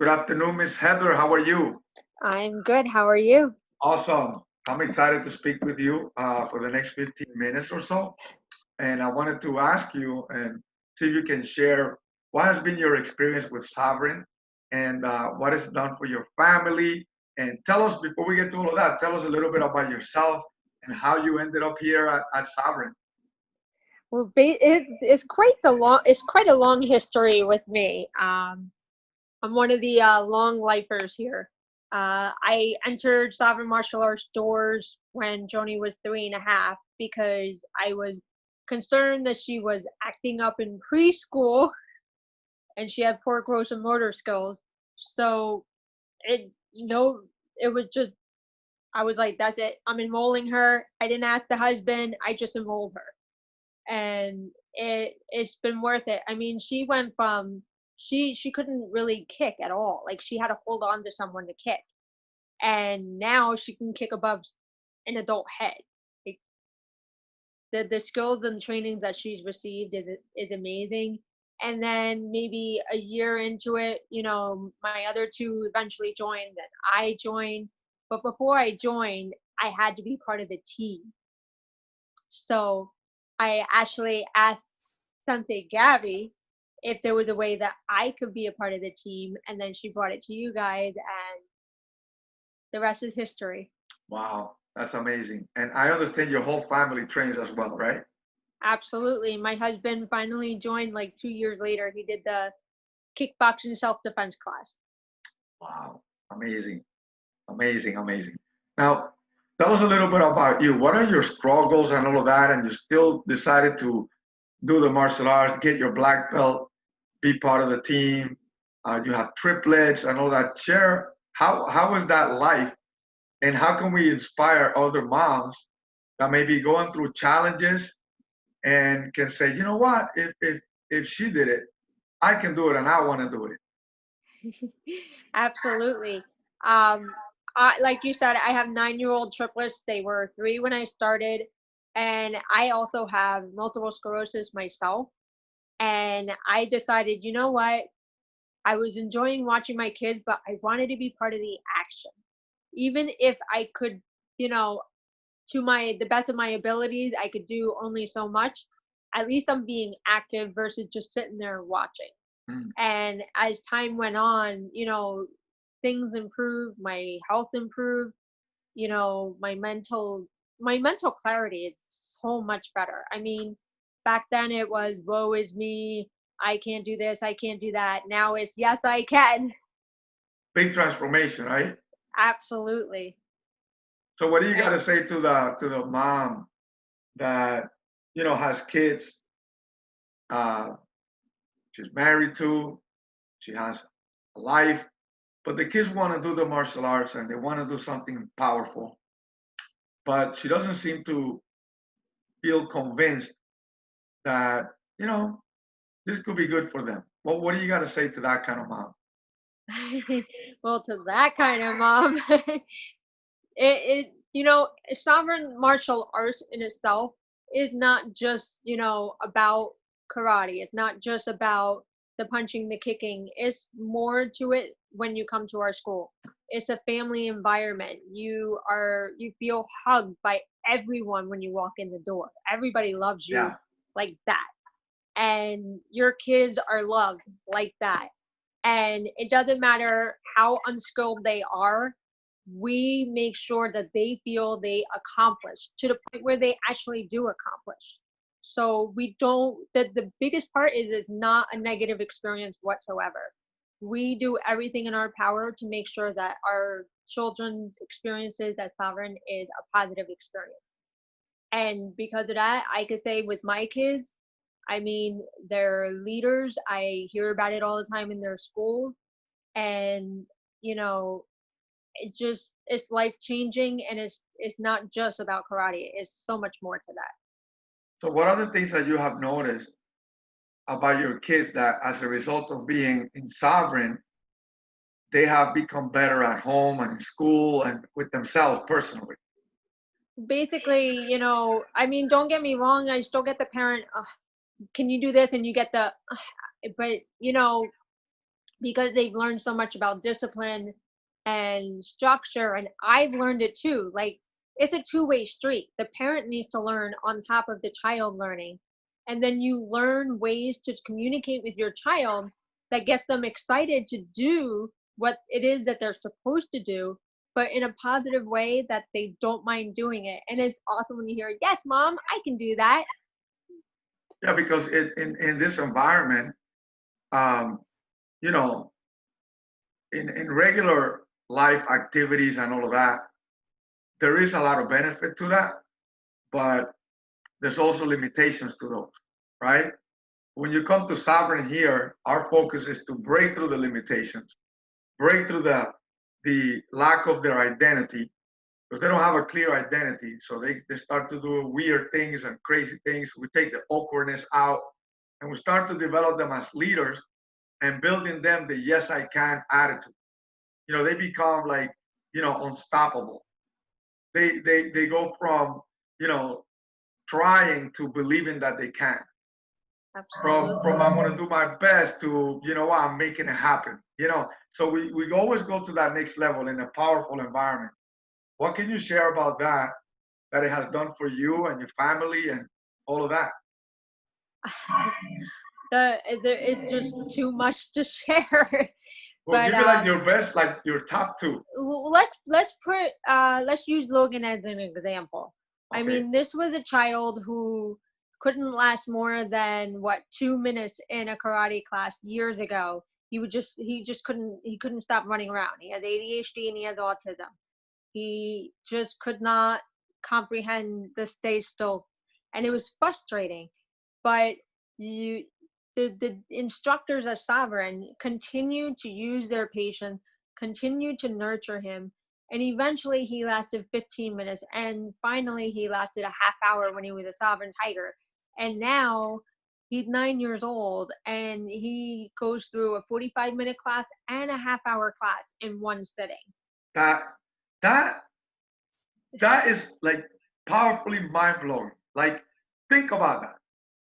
Good afternoon, Miss Heather. How are you? I'm good. How are you? Awesome. I'm excited to speak with you for the next 15 minutes or so. And I wanted to ask you and see if you can share what has been your experience with Sovereign and what it's done for your family. And tell us, before we get to all of that, tell us a little bit about yourself and how you ended up here at Sovereign. Well, it's quite a long history with me. I'm one of the long lifers here. I entered Sovereign Martial Arts doors when Joni was 3.5 because I was concerned that she was acting up in preschool and she had poor gross and motor skills. So it no, it was just I was like, that's it. I'm enrolling her. I didn't ask the husband. I just enrolled her. And it's been worth it. I mean, she went from she couldn't really kick at all. Like she had to hold on to someone to kick. And now she can kick above an adult head. Like the skills and training that she's received is amazing. And then maybe a year into it, my other two eventually joined, and I joined. But before I joined, I had to be part of the team. So I actually asked something Gabby if there was a way that I could be a part of the team, and then she brought it to you guys, and the rest is history. Wow, that's amazing. And I understand your whole family trains as well, right? Absolutely. My husband finally joined like 2 years later. He did the kickboxing self defense class. Wow, amazing. Amazing, amazing. Now, tell us a little bit about you. What are your struggles and all of that? And you still decided to do the martial arts, get your black belt, be part of the team. You have triplets and all that. Share how is that life, and how can we inspire other moms that may be going through challenges and can say, you know what, if she did it, I can do it, and I want to do it. Absolutely. Um, like you said, I have 9-year-old triplets. They were 3 when I started, and I also have multiple sclerosis myself. And I decided, you know what? I was enjoying watching my kids, but I wanted to be part of the action. Even if I could, you know, to my the best of my abilities, I could do only so much. At least I'm being active versus just sitting there watching. Mm, And as time went on, things improved, my health improved, my mental clarity is so much better. I mean, back then it was woe is me, I can't do this, I can't do that. Now it's yes I can. big transformation, right? Absolutely. So, what do you got And to say to the mom that has kids? Uh, she's married to, she has a life, but the kids want to do the martial arts and they want to do something powerful, but she doesn't seem to feel convinced that you know this could be good for them. Well, what do you got to say to that kind of mom? well, to that kind of mom, sovereign martial arts in itself is not just about karate. It's not just about the punching, the kicking. It's more to it. When you come to our school, it's a family environment. You feel hugged by everyone when you walk in the door. Everybody loves you Yeah, like that, and your kids are loved like that. And it doesn't matter how unskilled they are, we make sure that they feel they accomplish to the point where they actually do accomplish. So we don't, the biggest part is it's not a negative experience whatsoever. We do everything in our power to make sure that our children's experiences at Sovereign is a positive experience. And because of that, I could say with my kids, I mean, they're leaders. I hear about it all the time in their school. And, you know, it's life changing, and it's not just about karate. It's so much more to that. so what are the things that you have noticed about your kids that as a result of being in sovereign they have become better at home and in school and with themselves personally? Basically, I mean, don't get me wrong, I still get the parent, can you do this? And you get the, but because they've learned so much about discipline and structure, and I've learned it too. Like, it's a two-way street. The parent needs to learn on top of the child learning, and then you learn ways to communicate with your child that gets them excited to do what it is that they're supposed to do, but in a positive way that they don't mind doing it. And it's awesome when you hear, yes mom, I can do that. Yeah, because in this environment, um, you know, in regular life activities and all of that, there is a lot of benefit to that, but there's also limitations to those, right? When you come to Sovereign here, our focus is to break through the limitations, break through the lack of their identity, because they don't have a clear identity. So they start to do weird things and crazy things. We take the awkwardness out and we start to develop them as leaders and building them the yes I can attitude. They become like, unstoppable. They go from, you know, trying to believing that they can. From Absolutely. I'm gonna do my best to, what, I'm making it happen. So we always go to that next level in a powerful environment. What can you share about that it has done for you and your family and all of that? It's, it's just too much to share. Well, But give me like your best, like your top two. let's use Logan as an example. I Okay. mean, this was a child who couldn't last more than what 2 minutes in a karate class years ago. He just couldn't stop running around. He has ADHD and he has autism. He just could not comprehend the stay still, and it was frustrating. But you, the instructors at Sovereign continued to use their patience, continued to nurture him, and eventually he lasted 15 minutes, and finally he lasted a half hour when he was a Sovereign Tiger. And now he's 9 years old and he goes through a 45-minute class and a half-hour class in one sitting. That that that is like powerfully mind blowing. Like, think about that.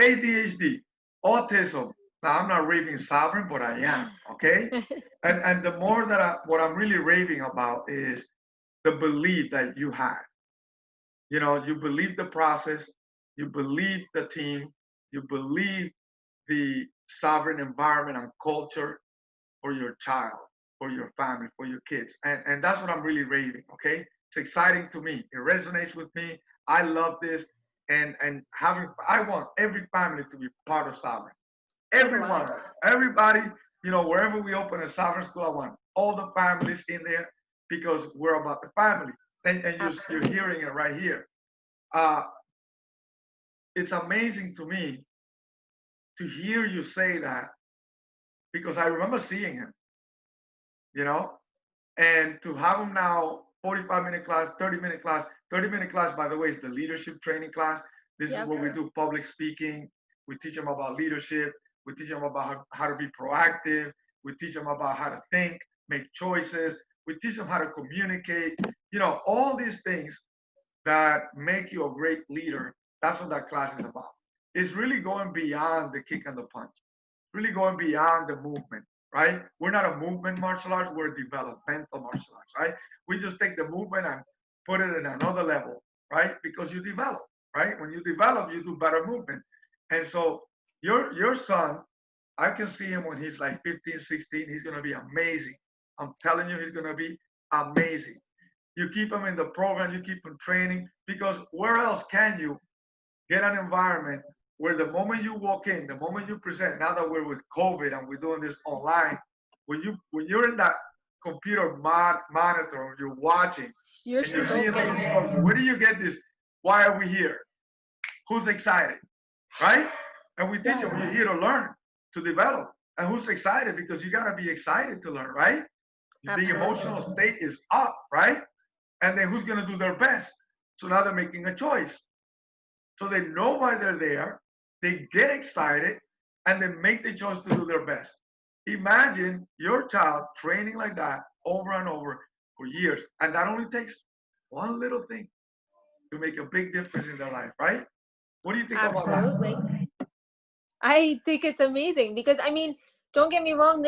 ADHD, autism. Now I'm not raving sovereign, but I am. Okay. And the more that what I'm really raving about is the belief that you had. You believe the process, you believe the team, you believe the sovereign environment and culture for your child, for your family, for your kids. And that's what I'm really raving, okay? It's exciting to me. It resonates with me. I love this. And I want every family to be part of Sovereign. So do Everyone, I. everybody, wherever we open a Sovereign school, I want all the families in there because we're about the family. And you're Absolutely. hearing it right here. Uh, it's amazing to me to hear you say that because I remember seeing him, you know, and to have him now 45-minute class, 30-minute class. 30-minute class, by the way, is the leadership training class. This is Yep. where we do public speaking. We teach them about leadership. We teach them about how to be proactive. We teach them about how to think, make choices. We teach them how to communicate. All these things that make you a great leader. That's what that class is about. It's really going beyond the kick and the punch, really going beyond the movement, right? We're not a movement martial arts, we're a developmental martial arts, right? We just take the movement and put it in another level, right? Because you develop, right? When you develop, you do better movement. And so your son, I can see him when he's like 15, 16, he's gonna be amazing. I'm telling you, he's gonna be amazing. You keep him in the program, you keep him training, because where else can you get an environment where the moment you walk in, the moment you present, now that we're with COVID and we're doing this online, when you're in that computer monitor, you're watching You're and you're so seeing all getting these it. folks, where do you get this? Why are we here? Who's excited? Right? And we teach Yes. them, you're here to learn, to develop. And who's excited? Because you gotta be excited to learn, right? The Absolutely. emotional state is up, right? And then who's gonna do their best? So now they're making a choice. So they know why they're there, they get excited, and they make the choice to do their best. Imagine your child training like that over and over for years, and that only takes one little thing to make a big difference in their life, right? What do you think about that? Absolutely. I think it's amazing because I mean, don't get me wrong,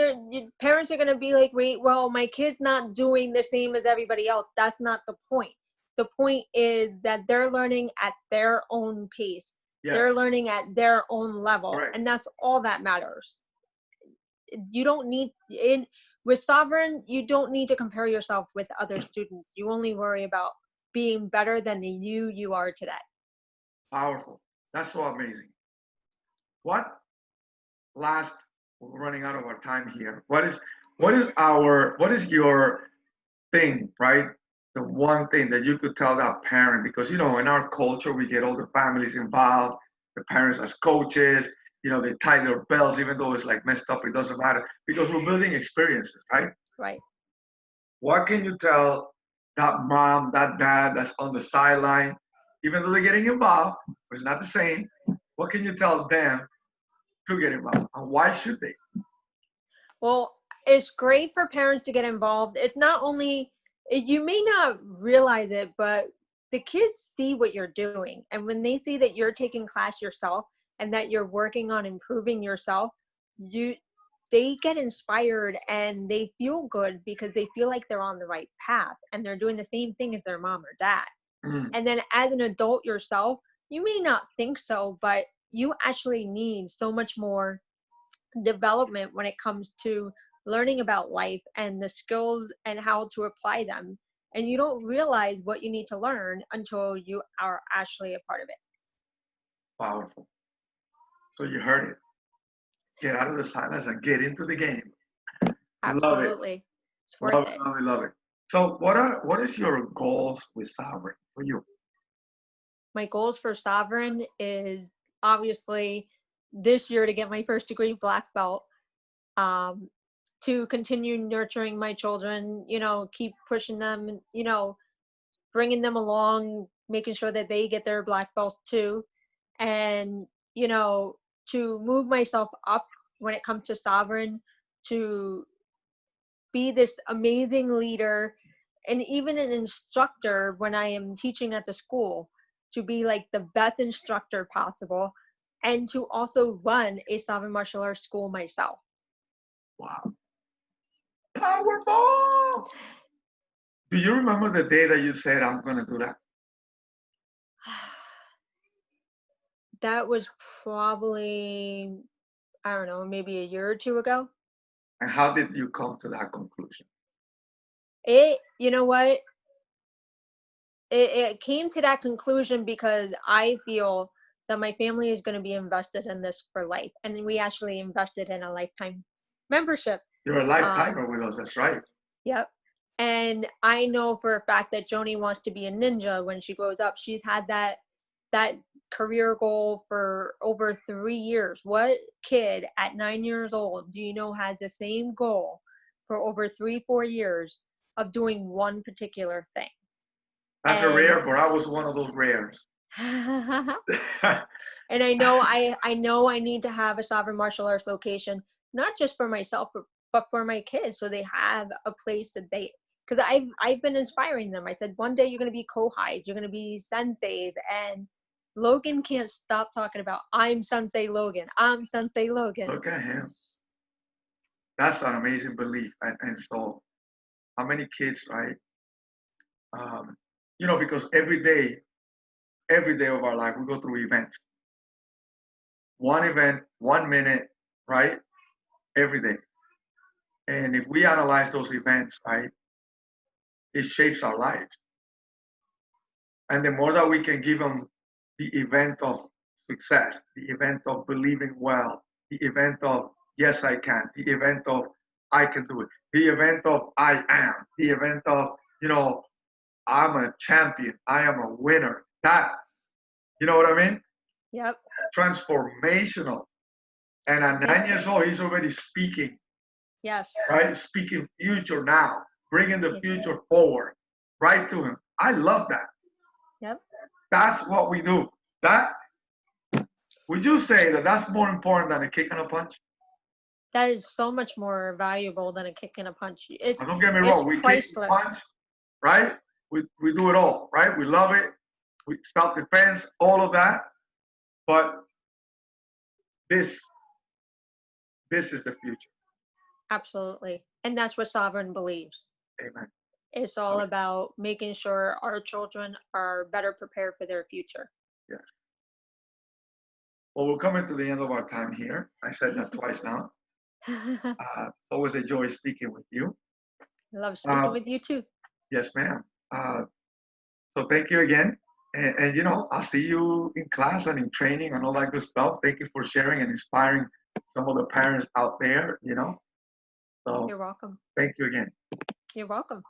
parents are going to be like, wait, well, my kid's not doing the same as everybody else. That's not the point. The point is that they're learning at their own pace. Yes. They're learning at their own level. Right. And that's all that matters. You don't need, with Sovereign, you don't need to compare yourself with other students. You only worry about being better than the you are today. Powerful. That's so amazing. What last, we're running out of our time here. What is your thing, right? The one thing that you could tell that parent, because in our culture we get all the families involved, the parents as coaches, they tie their belts, even though it's like messed up, it doesn't matter because we're building experiences, right? Right. What can you tell that mom, that dad that's on the sideline, even though they're getting involved, but it's not the same? What can you tell them to get involved, and why should they? Well, it's great for parents to get involved. It's not only, you may not realize it, but the kids see what you're doing. And when they see that you're taking class yourself and that you're working on improving yourself, they get inspired and they feel good because they feel like they're on the right path and they're doing the same thing as their mom or dad. And then as an adult yourself, you may not think so, but you actually need so much more development when it comes to learning about life and the skills and how to apply them. And you don't realize what you need to learn until you are actually a part of it. Powerful. So you heard it. Get out of the silence and get into the game. Absolutely. Love it. It's worth it. Love it. So what is your goals with Sovereign for you? My goals for Sovereign is obviously this year to get my first degree black belt, to continue nurturing my children, keep pushing them, bringing them along, making sure that they get their black belts too. And, to move myself up when it comes to Sovereign, to be this amazing leader and even an instructor when I am teaching at the school, to be like the best instructor possible, and to also run a Sovereign martial arts school myself. Wow. Powerful. Do you remember the day that you said, I'm going to do that? That was probably, I don't know, maybe a year or two ago. And how did you come to that conclusion? You know what? It came to that conclusion because I feel that my family is going to be invested in this for life. And we actually invested in a lifetime membership. You're a lifetimer with us, that's right. Yep. And I know for a fact that Joni wants to be a ninja when she grows up. She's had that career goal for over 3 years. What kid at 9 years old do you know had the same goal for over 3-4 years of doing one particular thing? That's a rare, but I was one of those rares. And I know I need to have a Sovereign martial arts location, not just for myself, but for my kids, so they have a place that because I've been inspiring them. I said, one day you're going to be Kohai, you're going to be senseis, and Logan can't stop talking about, I'm Sensei Logan, I'm Sensei Logan. Look at him. That's an amazing belief. And so how many kids, right? Because every day of our life, we go through events. One event, 1 minute, right? Every day. And if we analyze those events, right, it shapes our lives. And the more that we can give them the event of success, the event of believing well, the event of yes, I can, the event of I can do it, the event of I am, the event of, I'm a champion, I am a winner. That, you know what I mean? Yep. Transformational. And at 9 years old, he's already speaking. Yes. Right? Speaking future now, bringing the future forward, right to him. I love that. Yep. That's what we do. Would you say that that's more important than a kick and a punch? That is so much more valuable than a kick and a punch. Don't get me wrong. We kick and punch, right? We do it all, right? We love it. We self-defense, all of that. But this This is the future. Absolutely. And that's what Sovereign believes. Amen. It's all about making sure our children are better prepared for their future. Yes. Well, we're coming to the end of our time here. I said that twice now. Always a joy speaking with you. Love speaking Uh, with you too. yes, ma'am. So thank you again. And, you know, I'll see you in class and in training and all that good stuff. Thank you for sharing and inspiring some of the parents out there, you know. So You're welcome. thank you again. You're welcome.